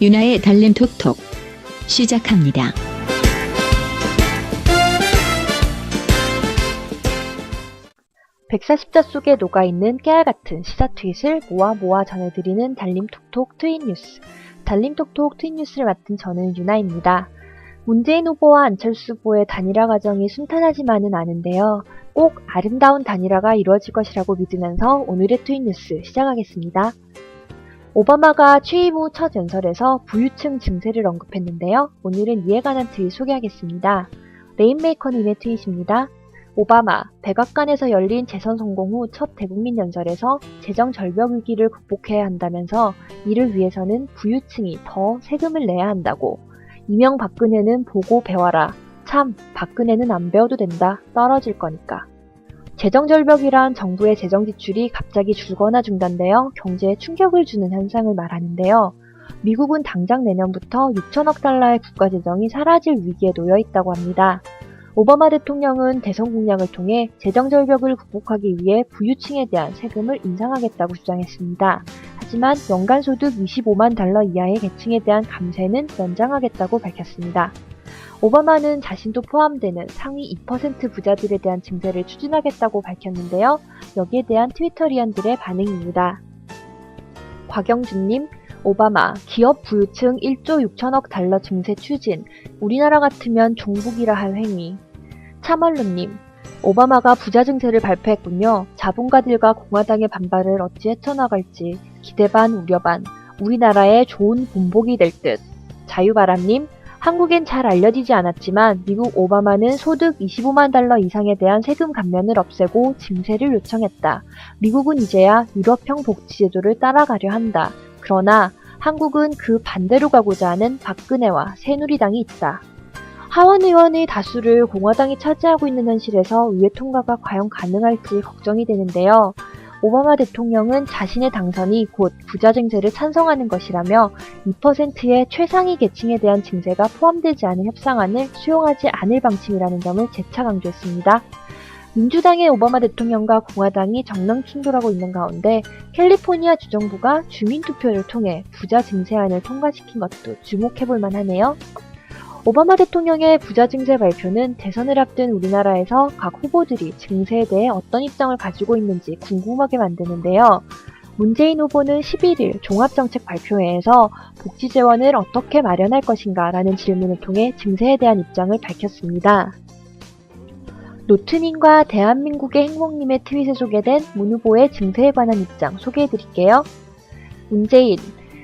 유나의 달림 톡톡 시작합니다. 백사십자 속에 녹아있는 깨알같은 시사 트윗을 모아 전해드리는 달림 톡톡 트윗 뉴스. 달림 톡톡 트윗 뉴스를 맡은 저는 유나입니다. 문재인 후보와 안철수 후보의 단일화 과정이 순탄하지만은 않은데요. 꼭 아름다운 단일화가 이루어질 것이라고 믿으면서 오늘의 트윗 뉴스 시작하겠습니다. 오바마가 취임 후 첫 연설에서 부유층 증세를 언급했는데요. 오늘은 이에 관한 트윗 소개하겠습니다. 레인메이커님의 트윗입니다. 오바마, 백악관에서 열린 재선 성공 후 첫 대국민 연설에서 재정 절벽 위기를 극복해야 한다면서 이를 위해서는 부유층이 더 세금을 내야 한다고. 이명박근혜는 보고 배워라. 참, 박근혜는 안 배워도 된다. 떨어질 거니까. 재정 절벽이란 정부의 재정 지출이 갑자기 줄거나 중단되어 경제에 충격을 주는 현상을 말하는데요. 미국은 당장 내년부터 6천억 달러의 국가 재정이 사라질 위기에 놓여 있다고 합니다. 오바마 대통령은 대선 공약을 통해 재정 절벽을 극복하기 위해 부유층에 대한 세금을 인상하겠다고 주장했습니다. 하지만 연간 소득 25만 달러 이하의 계층에 대한 감세는 연장하겠다고 밝혔습니다. 오바마는 자신도 포함되는 상위 2% 부자들에 대한 증세를 추진하겠다고 밝혔는데요. 여기에 대한 트위터리언들의 반응입니다. 곽영준님, 오바마, 기업 부유층 1조 6천억 달러 증세 추진, 우리나라 같으면 종북이라 할 행위. 참얼루님, 오바마가 부자 증세를 발표했군요. 자본가들과 공화당의 반발을 어찌 헤쳐나갈지 기대 반 우려 반, 우리나라의 좋은 본보기 될 듯. 자유바람님, 한국엔 잘 알려지지 않았지만 미국 오바마는 소득 25만 달러 이상에 대한 세금 감면을 없애고 증세를 요청했다. 미국은 이제야 유럽형 복지제도를 따라가려 한다. 그러나 한국은 그 반대로 가고자 하는 박근혜와 새누리당이 있다. 하원 의원의 다수를 공화당이 차지하고 있는 현실에서 의회 통과가 과연 가능할지 걱정이 되는데요. 오바마 대통령은 자신의 당선이 곧 부자 증세를 찬성하는 것이라며 2%의 최상위 계층에 대한 증세가 포함되지 않은 협상안을 수용하지 않을 방침이라는 점을 재차 강조했습니다. 민주당의 오바마 대통령과 공화당이 정면 충돌하고 있는 가운데 캘리포니아 주정부가 주민투표를 통해 부자 증세안을 통과시킨 것도 주목해볼 만하네요. 오바마 대통령의 부자 증세 발표는 대선을 앞둔 우리나라에서 각 후보들이 증세에 대해 어떤 입장을 가지고 있는지 궁금하게 만드는데요. 문재인 후보는 11일 종합정책 발표회에서 복지 재원을 어떻게 마련할 것인가 라는 질문을 통해 증세에 대한 입장을 밝혔습니다. 노트님과 대한민국의 행복님의 트윗에 소개된 문 후보의 증세에 관한 입장 소개해드릴게요. 문재인,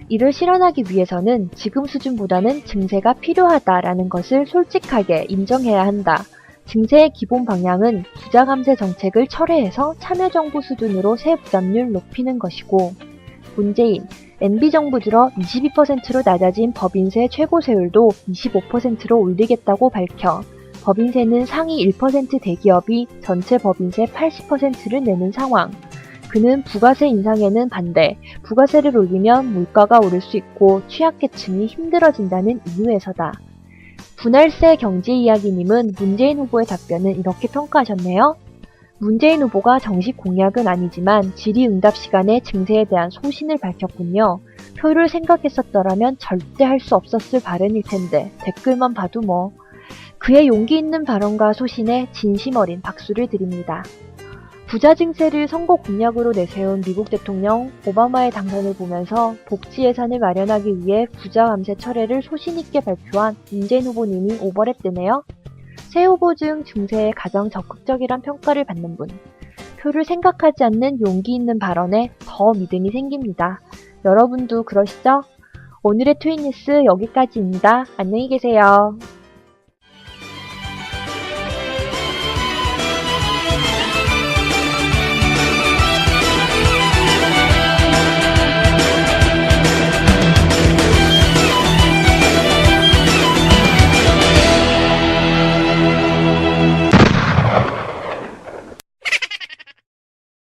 이를 실현하기 위해서는 지금 수준보다는 증세가 필요하다라는 것을 솔직하게 인정해야 한다. 증세의 기본 방향은 부자 감세 정책을 철회해서 참여정부 수준으로 세부담률 높이는 것이고, 문재인, MB정부 들어 22%로 낮아진 법인세 최고세율도 25%로 올리겠다고 밝혀 법인세는 상위 1% 대기업이 전체 법인세 80%를 내는 상황. 그는 부가세 인상에는 반대, 부가세를 올리면 물가가 오를 수 있고 취약계층이 힘들어진다는 이유에서다. 분할세 경제 이야기님은 문재인 후보의 답변을 이렇게 평가하셨네요. 문재인 후보가 정식 공약은 아니지만 질의응답 시간에 증세에 대한 소신을 밝혔군요. 표를 생각했었더라면 절대 할 수 없었을 발언일 텐데 댓글만 봐도 뭐. 그의 용기 있는 발언과 소신에 진심 어린 박수를 드립니다. 부자 증세를 선거 공약으로 내세운 미국 대통령 오바마의 당선을 보면서 복지 예산을 마련하기 위해 부자 감세 철회를 소신 있게 발표한 문재인 후보님이 오버랩되네요. 새 후보 중 증세에 가장 적극적이란 평가를 받는 분. 표를 생각하지 않는 용기 있는 발언에 더 믿음이 생깁니다. 여러분도 그러시죠? 오늘의 트윗 뉴스 여기까지입니다. 안녕히 계세요.